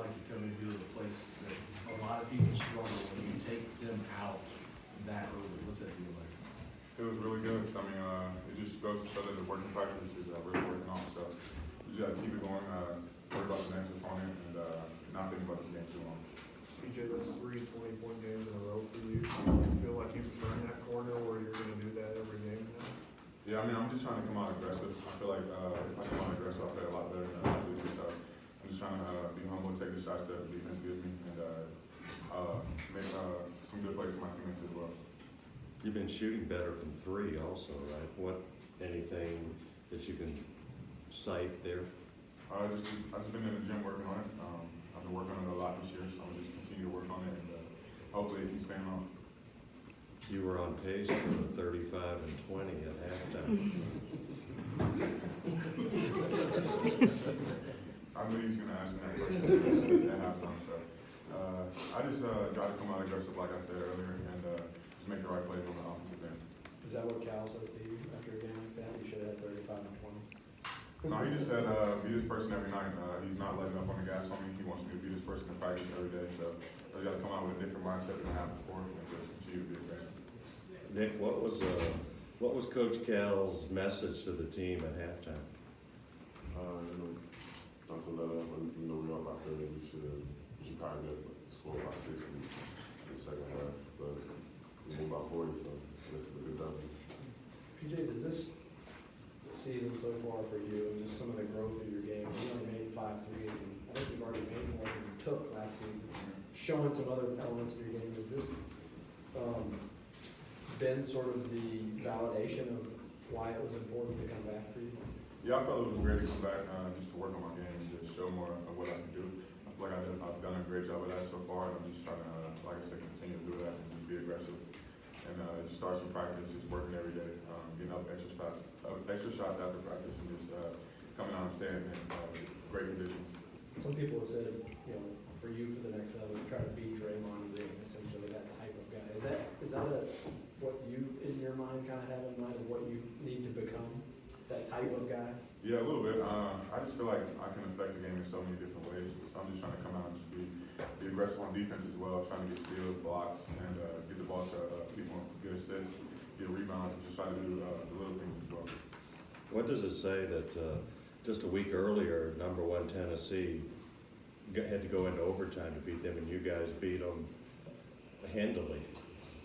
like to come into a place that a lot of people struggle when you take them out that early? What's that feel like? It was really good. I mean, it just goes to show that the working practice is really working on. So we just got to keep it going, worry about the next opponent, and not think about this game too long. PJ, those 3 20-point games in a row for you, do you feel like you've turned that corner where you're going to do that every game now? Yeah, I mean, I'm just trying to come out aggressive. I feel like if I come out aggressive, I'll play a lot better than I do. So I'm just trying to be humble, take the shots that the defense gives me, and make some good plays for my teammates as well. You've been shooting better from 3 also, right? Anything that you can cite there? I've just been in the gym working on it. I've been working on it a lot this year, so I'm just continue to work on it, and hopefully it keeps staying on. You were on pace for 35 and 20 at halftime. I knew he was going to ask me that question at halftime, so I just got to come out aggressive, like I said earlier, and just make the right plays on the offensive end. Is that what Cal says to you after a game like that? You should have had 35 and 20. No, he just said be this person every night. He's not letting up on the gas on me. He wants me to be this person in practice every day, so I got to come out with a different mindset than I have before and just continue to be aggressive. Nick, what was Coach Cal's message to the team at halftime? Not to let up. We are about 30. We should probably score about 6 in the second half, but we moved about 40, so this is a good W. PJ, does this season so far for you and just some of the growth of your game, you only made 5 threes, and I think you've already made more than you took last season, showing some other elements of your game. Has this been sort of the validation of why it was important to come back for you? Yeah, I felt it was great to come back just to work on my game and just show more of what I can do. I feel like I've done a great job of that so far, and I'm just trying to, like I said, continue to do that and just be aggressive. And just start some practice, just working every day, getting up extra shots after practice, and just coming out and staying in great condition. Some people have said, you know, for you for the next level, try to be Draymond Green, essentially that type of guy. Is that what you in your mind kind of have in mind of what you need to become, that type of guy? Yeah, a little bit. I just feel like I can affect the game in so many different ways. So I'm just trying to come out and just be aggressive on defense as well, trying to get steals, blocks, and get the ball to people, get assists, get rebounds, and just try to do the little things as well. What does it say that just a week earlier, number 1 Tennessee had to go into overtime to beat them, and you guys beat them handily?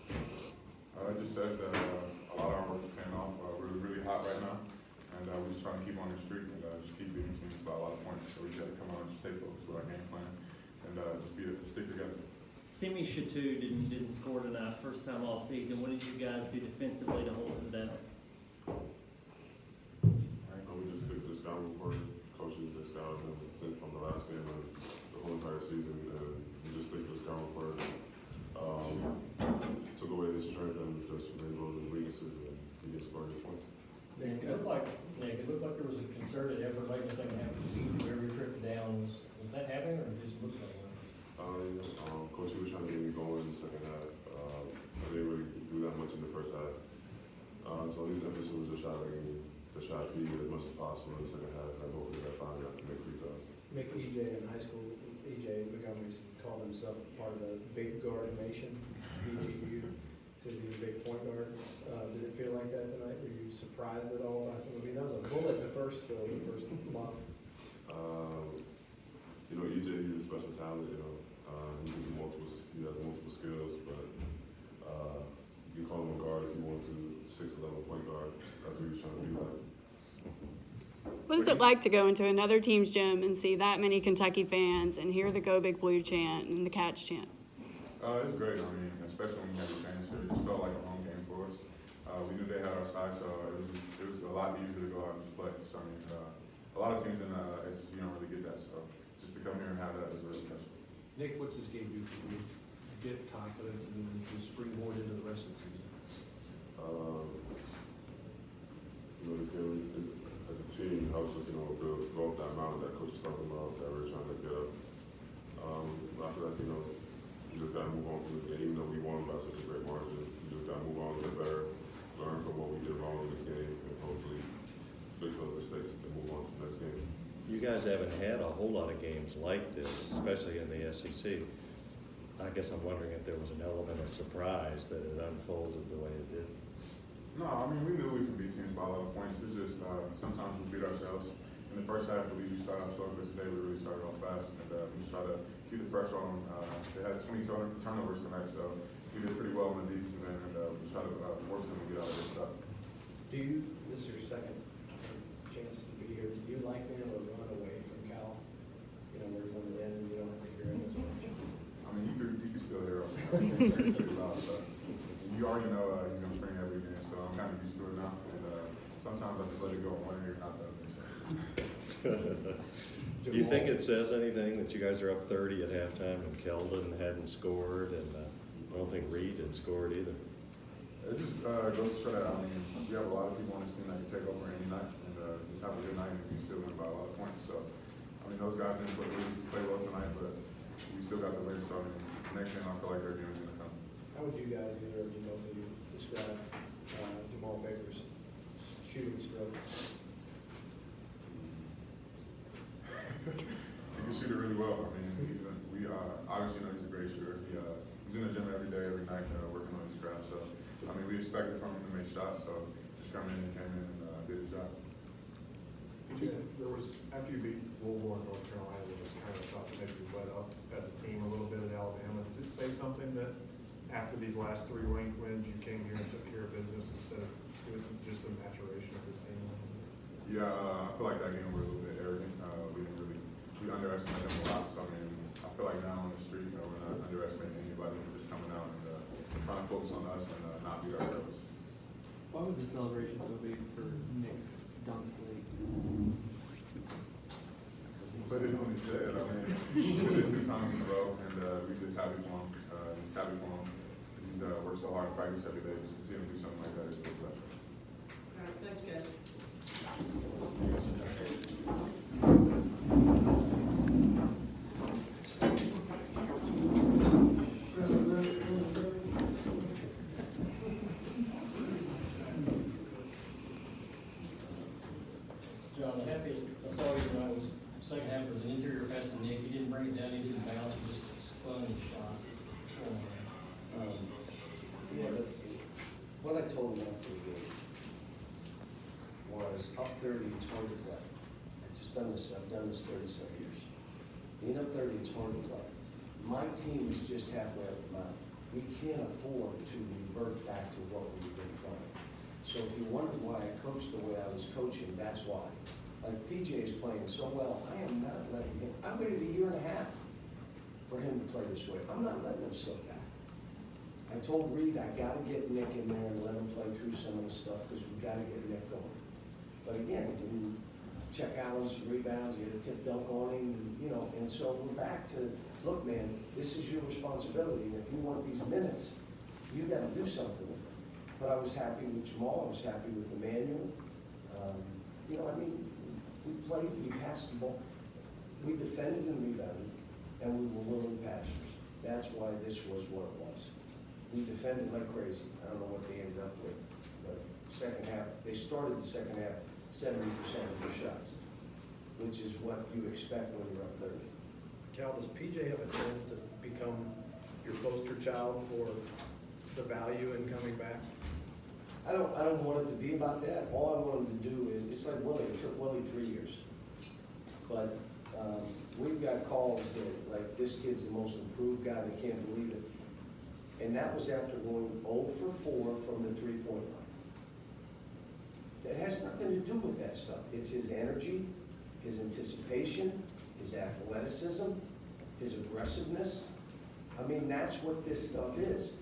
It just says that a lot of our work is paying off. We're really hot right now, and we're just trying to keep on the streak and just keep beating teams by a lot of points. So we got to come out and stay focused with our game plan and just stick together. Simi Shatu didn't score tonight, first time all season. What did you guys do defensively to hold him down? We just stick to the scouting report. Coaches that scouted him from the last game and the whole entire season, and we just stick to the scouting report. Took away his strength and just made those his weaknesses, and he gets scored his points. Nick, it looked like there was a concerted effort late in the second half to beat you every trip down. Was that happening, or it just looks like that? Coach, he was trying to get me going in the second half. I didn't really do that much in the first half. So his emphasis was just trying to get me the shot feed as much as possible in the second half, and hopefully that finally got to make free throws. Mick EJ in high school, EJ Montgomery called himself part of the Big Guard Nation, BGU. Says he's a big point guard. Did it feel like that tonight? Were you surprised at all by some of that was a bullet the first month. EJ, he's a special talent. He has multiple skills, but you call him a guard if you want to, 6'11" point guard. That's what he's trying to be like. What is it like to go into another team's gym and see that many Kentucky fans and hear the Go Big Blue chant and the Cats chant? It's great. I mean, especially when you have the fans here, it just felt like a home game for us. We knew they had our side, so it was a lot easier to go out and just play. So I mean, a lot of teams in SEC don't really get that. So just to come here and have that is really special. Nick, what's this game do for you? Get confidence and to springboard into the rest of the season? This game as a team helps us, go up that mountain that coach is talking about that we're trying to get up. After that, you just got to move on from this game. Even though we won by such a great margin, you just got to move on, get better, learn from what we did wrong in this game, and hopefully fix those mistakes and move on to the next game. You guys haven't had a whole lot of games like this, especially in the SEC. I guess I'm wondering if there was an element of surprise that it unfolded the way it did. No, I mean, we knew we could beat teams by a lot of points. It's just sometimes we beat ourselves. In the first half, we started off slow, but today we really started off fast. And we just try to keep the pressure on them. They had 20 turnovers tonight, so we did pretty well on the defensive end. And we just try to force them to get out of their stuff. Do you, this is your second chance to be here, do you like being able to run away from Cal? You know, where he's on the end and you don't have to hear him as much? I mean, you could still hear him. It's pretty loud, so. You already know he's going to spring every game, so I'm kind of used to it now. And sometimes I just let it go one ear, not the other. So. Do you think it says anything that you guys are up 30 at halftime and Keldon hadn't scored, and I don't think Reed had scored either? It just goes to show that, I mean, we have a lot of people on this team that can take over any night and just have a good night and we still win by a lot of points. So, I mean, those guys didn't play well tonight, but we still got the win. So, I mean, next game I feel like their game is going to come. How would you guys, either of you, both of you, describe Jamal Baker's shooting stroke? He can shoot it really well. I mean, we obviously know he's a great shooter. He's in the gym every day, every night, working on his craft. So, I mean, we expected from him to make shots. So, just come in and came in and did his job. There was, after you beat Louisville and North Carolina, there was kind of thought that maybe you let up as a team a little bit at Alabama. Does it say something that after these last 3 ranked wins, you came here and took care of business instead of just the maturation of this team? Yeah, I feel like that game we were a little bit arrogant. We underestimated them a lot. So, I mean, I feel like now on the street, we're not underestimating anybody. We're just coming out and trying to focus on us and not beat ourselves. Why was the celebration so big for Nick's dunks late? But it only said, I mean, we did it 2 times in a row, and we just happy for him. Just happy for him because he's worked so hard to practice every day. Just to see him do something like that is really special. All right, thanks, guys. John, the happiest I saw you when I was, second half was an interior pass to Nick, you didn't bring it down into the bounce, you just spun and shot. Yeah, that's, what I told him after the game was up 30 and 20 play. I've done this 30-some years. Being up 30 and 20 play. My team is just halfway up the mountain. We can't afford to revert back to what we've been playing. So if you wondered why I coached the way I was coaching, that's why. Like PJ is playing so well, I am not letting him. I waited 1.5 years for him to play this way. I'm not letting him slip back. I told Reed I got to get Nick in there and let him play through some of the stuff because we got to get Nick going. But again, when you check Allen's rebounds, you get a tip dunk on him, you know, and so we're back to, look, man, this is your responsibility. And if you want these minutes, you got to do something with them. But I was happy with Jamal. I was happy with Emmanuel. You know, I mean, we played, we passed the ball. We defended and rebounded, and we were willing passers. That's why this was what it was. We defended like crazy. I don't know what they ended up with, but second half, they started the second half 70% of their shots, which is what you expect when you're up 30. Cal, does PJ have a chance to become your poster child for the value in coming back? I don't want it to be about that. All I want him to do is, it's like Willie. It took Willie 3 years. But we've got calls that, like, this kid's the most improved guy, they can't believe it. And that was after going 0 for 4 from the three-point line. That has nothing to do with that stuff. It's his energy, his anticipation, his athleticism, his aggressiveness. I mean, that's what this stuff is.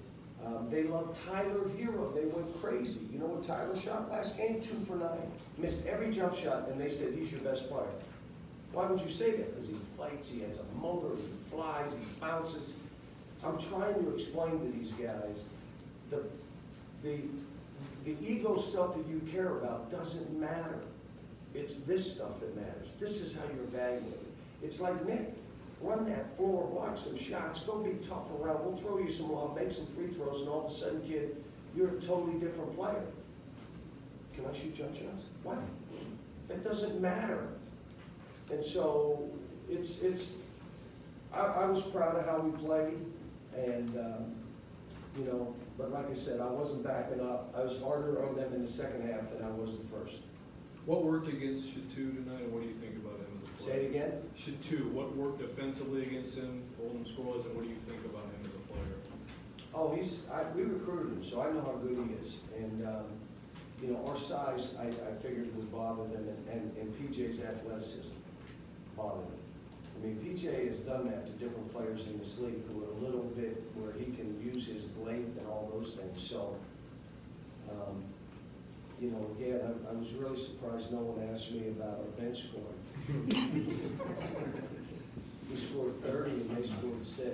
They love Tyler Hero. They went crazy. You know what Tyler shot last game? 2 for 9. Missed every jump shot, and they said he's your best player. Why would you say that? Because he fights, he has a motor, he flies, he bounces. I'm trying to explain to these guys the ego stuff that you care about doesn't matter. It's this stuff that matters. This is how you're evaluated. It's like Nick. Run that floor, block some shots, go be tough around. We'll throw you some lob, make some free throws, and all of a sudden, kid, you're a totally different player. Can I shoot jump shots? What? That doesn't matter. And so, I was proud of how we played, and, you know, but like I said, I wasn't backing up. I was harder on them in the second half than I was the first. What worked against Shatu tonight, and what do you think about him as a Say player? it again? Shatu, what worked offensively against him, holding him scoreless, and what do you think about him as a player? Oh, we recruited him, so I know how good he is. And, you know, our size, I figured would bother them, and PJ's athleticism bothered him. I mean, PJ has done that to different players in this league who are a little bit, where he can use his length and all those things. So, you know, again, I was really surprised no one asked me about our bench scoring. We scored 30 and they scored 6.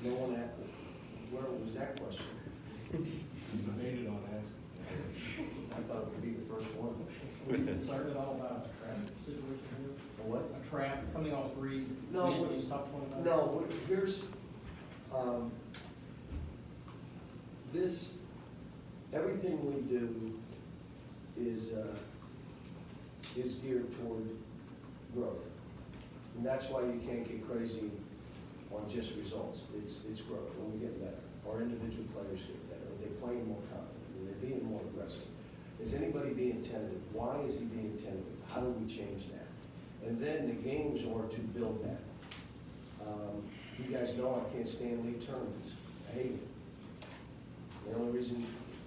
No one asked, where was that question? You made it on asking. I thought it would be the first one. Were you concerned at all about a trap situation here? A what? A trap coming off three, No, wins these top 25? No, here's, everything we do is geared toward growth. And that's why you can't get crazy on just results. It's growth, and we get better. Our individual players get better. They're playing more confidently, they're being more aggressive. Is anybody being tentative? Why is he being tentative? How do we change that? And then the games are to build that. You guys know I can't stand league tournaments. I hate it. The only reason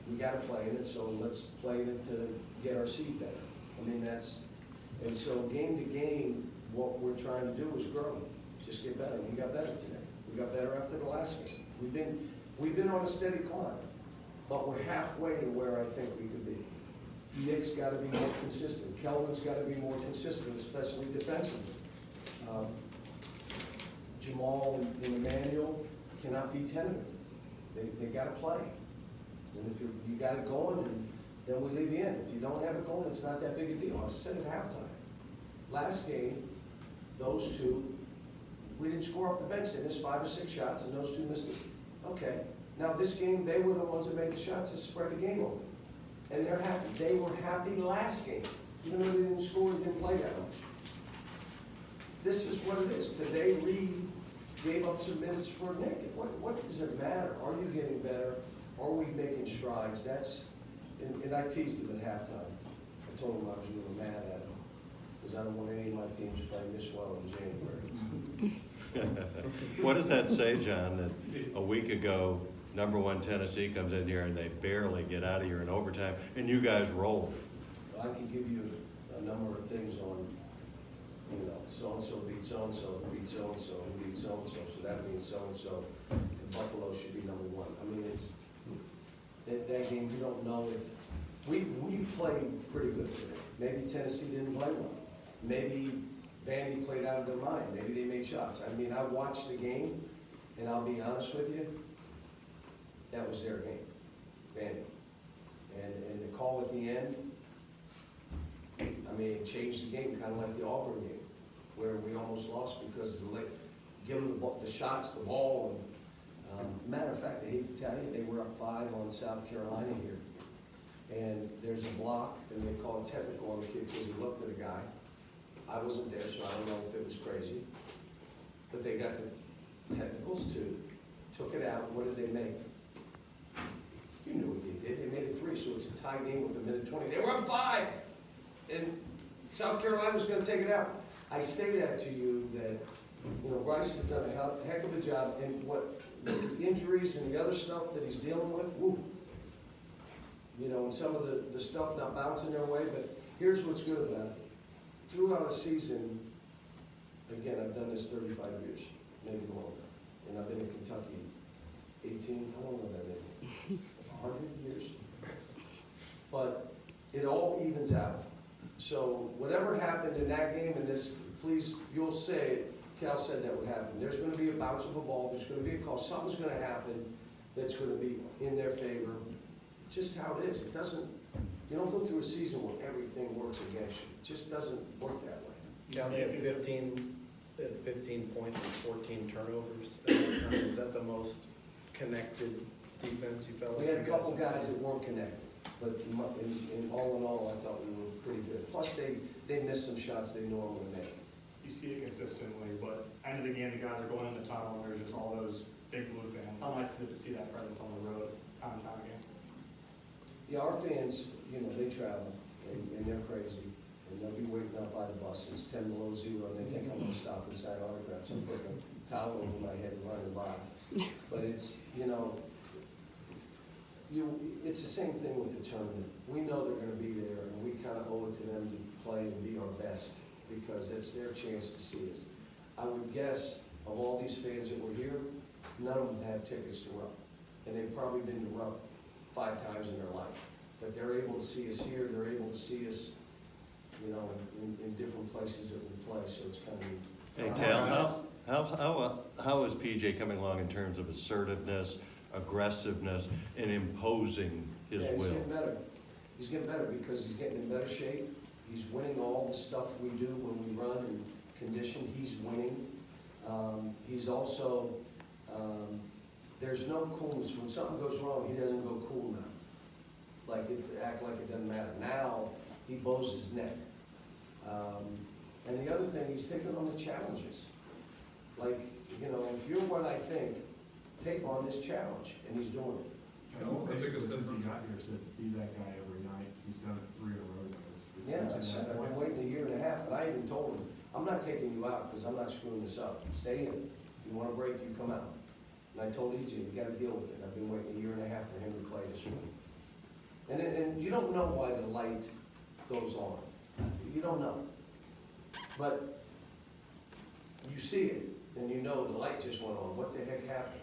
we gotta play in it, so let's play in it to get our seed better. I mean, and so game to game, what we're trying to do is grow, just get better. We got better today. We got better after the last game. We've been on a steady climb, but we're halfway to where I think we could be. Nick's gotta be more consistent. Kelvin's gotta be more consistent, especially defensively. Jamal and Emmanuel cannot be tentative. They gotta play. And if you got it going, and then we leave you in. If you don't have it going, it's not that big a deal. I said at halftime. Last game, those two, we didn't score off the bench. They missed 5 or 6 shots, and those two missed it. Okay. Now this game, they were the ones that made the shots that spread the game over. And they're happy. They were happy last game, even though they didn't score and didn't play that much. This is what it is. Today, Reed gave up some minutes for Nick. What does it matter? Are you getting better? Are we making strides? And I teased him at halftime. I told him I was really mad at him, because I don't want any of my teams playing this well in January. What does that say, John, that a week ago, #1 Tennessee comes in here and they barely get out of here in overtime, and you guys roll? I can give you a number of things on, you know, so-and-so beat so-and-so, who beat so-and-so, who beat so-and-so, so that means so-and-so. Buffalo should be #1. I mean, it's, that game, you don't know if, we played pretty good today. Maybe Tennessee didn't play well. Maybe Vandy played out of their mind. Maybe they made shots. I mean, I watched the game, and I'll be honest with you, that was their game, Vandy. And the call at the end, I mean, it changed the game, kind of like the Auburn game, where we almost lost because give them the shots, the ball, and matter of fact, I hate to tell you, they were up 5 on South Carolina here. And there's a block, and they call it technical on the kid because he looked at a guy. I wasn't there, so I don't know if it was crazy. But they got the technicals too, took it out. What did they make? You knew what they did. They made it 3, so it's a tie game with 1:20. They were up 5, and South Carolina was going to take it out. I say that to you that, you know, Rice has done a heck of a job, and what the injuries and the other stuff that he's dealing with, woo. You know, and some of the stuff not bouncing their way, but here's what's good about it. Throughout a season, again, I've done this 35 years, maybe longer, and I've been in Kentucky 18, how long have I been? 100 years. But it all evens out. So whatever happened in that game, and this, please, you'll say it, Cal said that would happen. There's going to be a bounce of a ball, there's going to be a call, something's going to happen that's going to be in their favor. It's just how it is. It doesn't, you don't go through a season where everything works against you. It just doesn't work that way. Cal, they had 15 points and 14 turnovers. Is that the most connected defense you felt like? We had a you couple guys- guys that weren't connected. But in all, I thought we were pretty good. Plus, they missed some shots they normally make. You see it consistently, but end of the game, the guys are going in the tunnel, and there's just all those big blue fans. How nice is it to see that presence on the road, time and time again? Yeah, our fans, you know, they travel, and they're crazy, and they'll be waiting up by the bus, it's 10 below zero, and they think I'm gonna stop and sign autographs, I'm putting a towel over my head and running by. But it's, you know, it's the same thing with the tournament. We know they're gonna be there, and we kinda owe it to them to play and be our best, because it's their chance to see us. I would guess, of all these fans that were here, none of them have tickets to Rupp, and they've probably been to Rupp 5 times in their life. But they're able to see us here, they're able to see us, you know, in different places that we play, so it's kind of neat. Hey, Tal, how is PJ coming along in terms of assertiveness, aggressiveness, and imposing his Yeah, will? he's getting better. He's getting better because he's getting in better shape. He's winning all the stuff we do when we run and condition, he's winning. He's also, there's no coolness. When something goes wrong, he doesn't go cool now. Act like it doesn't matter. Now, he bows his neck. And the other thing, he's taking on the challenges. Like, you know, if you're what I think, take on this challenge, and he's doing it. Basically, since he got here, said, be that guy every night. He's done it 3 in a row. Yeah, I've been waiting 1.5 years, and I even told him, I'm not taking you out because I'm not screwing this up. Stay in. If you want a break, you come out. And I told EJ, you gotta deal with it. I've been waiting 1.5 years for him to play this week. And you don't know why the light goes on. You don't know. But you see it, and you know the light just went on. What the heck happened?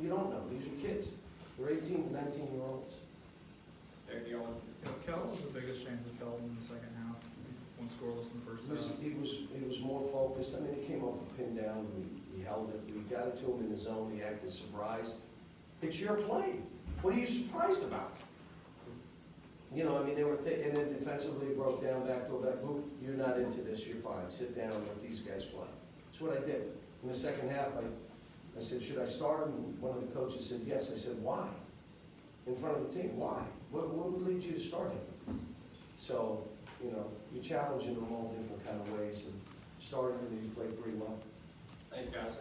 You don't know. These are kids. They're 18, 19-year-olds. Kel was the biggest chance of Kel in the second half. One scoreless in the first half. He was more focused. I mean, he came off a pin down, he held it, we got it to him in the zone, he acted surprised. It's your play. What are you surprised about? You know, I mean, and then defensively broke down, back, Luke, you're not into this, you're fine, sit down and let these guys play. That's what I did. In the second half, I said, should I start him? And one of the coaches said, yes. I said, why? In front of the team, why? What would lead you to start him? So, you know, you challenge him in all different kind of ways, and started him, and he played pretty well. Thanks, guys.